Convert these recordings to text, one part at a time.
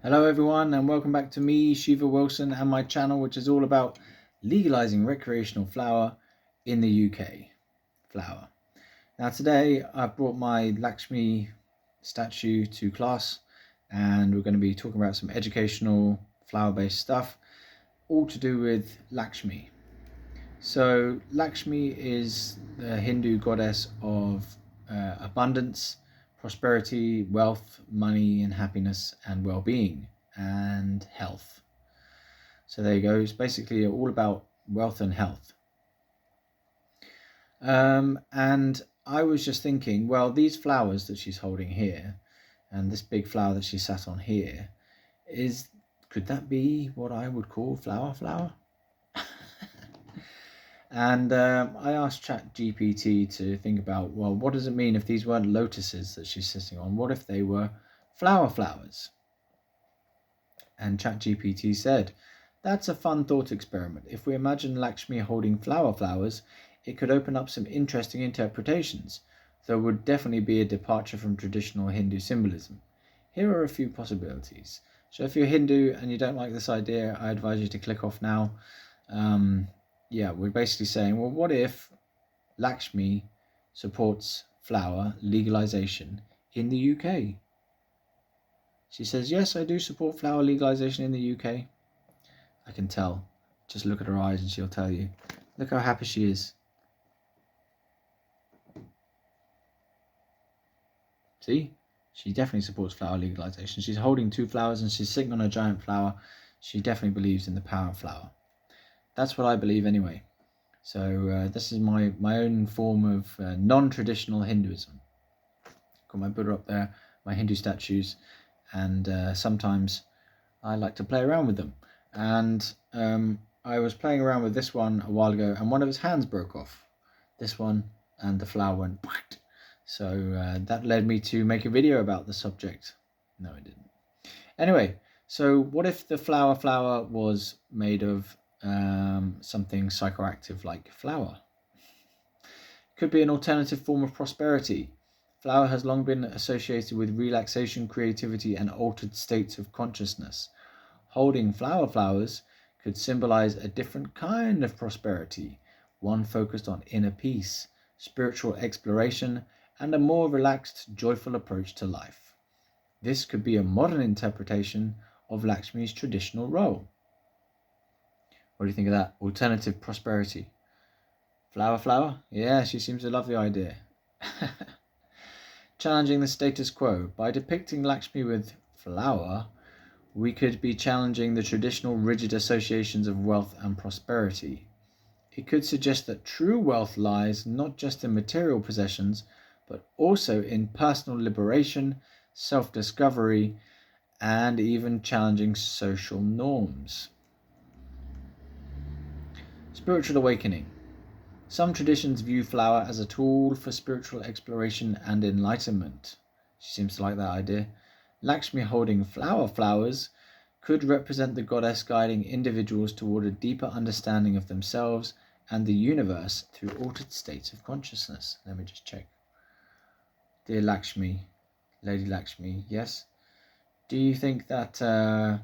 Hello everyone and welcome back to me, Shiva Wilson, and my channel, which is all about legalizing recreational flower in the UK. Flower. Now today I've brought my Lakshmi statue to class and we're going to be talking about some educational flower-based stuff, all to do with Lakshmi. So Lakshmi is the Hindu goddess of abundance, prosperity, wealth, money and happiness and well-being and health. So there you go. It's basically all about wealth and health. And I was just thinking, well, these flowers that she's holding here and this big flower that she sat on here, could that be what I would call flower? And I asked ChatGPT to think about, well, what does it mean if these weren't lotuses that she's sitting on? What if they were flowers? And ChatGPT said, that's a fun thought experiment. If we imagine Lakshmi holding flowers, it could open up some interesting interpretations, though it would definitely be a departure from traditional Hindu symbolism. Here are a few possibilities. So if you're Hindu and you don't like this idea, I advise you to click off now. We're basically saying, well, what if Lakshmi supports flower legalization in the UK? She says, yes, I do support flower legalization in the UK. I can tell. Just look at her eyes and she'll tell you. Look how happy she is. See? She definitely supports flower legalization. She's holding two flowers and she's sitting on a giant flower. She definitely believes in the power of flower. That's what I believe anyway. So this is my own form of non-traditional Hinduism. Got my Buddha up there, my Hindu statues, and sometimes I like to play around with them. And I was playing around with this one a while ago and one of his hands broke off. This one, and the flower went. So that led me to make a video about the subject. No, it didn't. Anyway, so what if the flower was made of something psychoactive like flour? Could be an alternative form of prosperity. Flower has long been associated with relaxation, creativity, and altered states of consciousness. Holding flowers could symbolize a different kind of prosperity, one focused on inner peace, spiritual exploration, and a more relaxed, joyful approach to life. This could be a modern interpretation of Lakshmi's traditional role. What do you think of that? Alternative prosperity. Flower? Yeah, she seems to love the idea. Challenging the status quo. By depicting Lakshmi with flower, we could be challenging the traditional rigid associations of wealth and prosperity. It could suggest that true wealth lies not just in material possessions, but also in personal liberation, self-discovery, and even challenging social norms. Spiritual awakening. Some traditions view flower as a tool for spiritual exploration and enlightenment. She seems to like that idea. Lakshmi holding flowers could represent the goddess guiding individuals toward a deeper understanding of themselves and the universe through altered states of consciousness. Let me just check. Dear Lakshmi, Lady Lakshmi, yes? Do you think that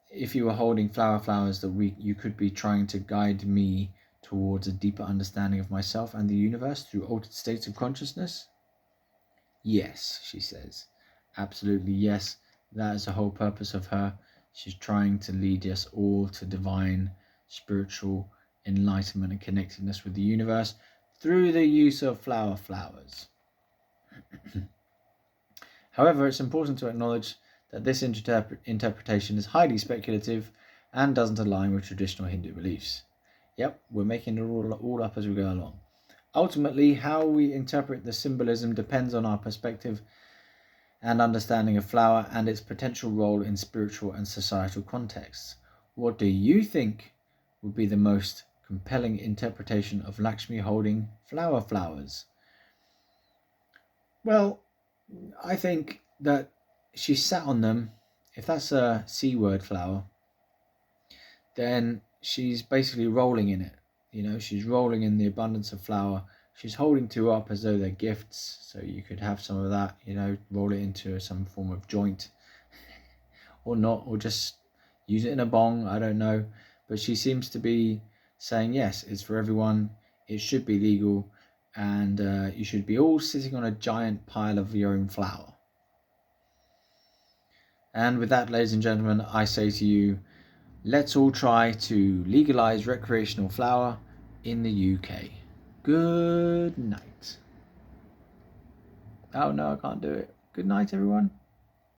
if you were holding flowers that you could be trying to guide me towards a deeper understanding of myself and the universe through altered states of consciousness? Yes, she says. Absolutely yes. That is the whole purpose of her. She's trying to lead us all to divine, spiritual enlightenment and connectedness with the universe through the use of flowers. However, it's important to acknowledge that this interpretation is highly speculative and doesn't align with traditional Hindu beliefs. Yep, we're making it all up as we go along. Ultimately, how we interpret the symbolism depends on our perspective and understanding of flower and its potential role in spiritual and societal contexts. What do you think would be the most compelling interpretation of Lakshmi holding flowers? Well, I think that she sat on them. If that's a C word flower, then she's basically rolling in it. You know, she's rolling in the abundance of flower. She's holding two up as though they're gifts. So you could have some of that, you know, roll it into some form of joint or not, or just use it in a bong, I don't know. But she seems to be saying, yes, it's for everyone, it should be legal, and you should be all sitting on a giant pile of your own flower. And with that, ladies and gentlemen, I say to you, let's all try to legalise recreational flower in the UK. Good night. Oh no, I can't do it. Good night, everyone.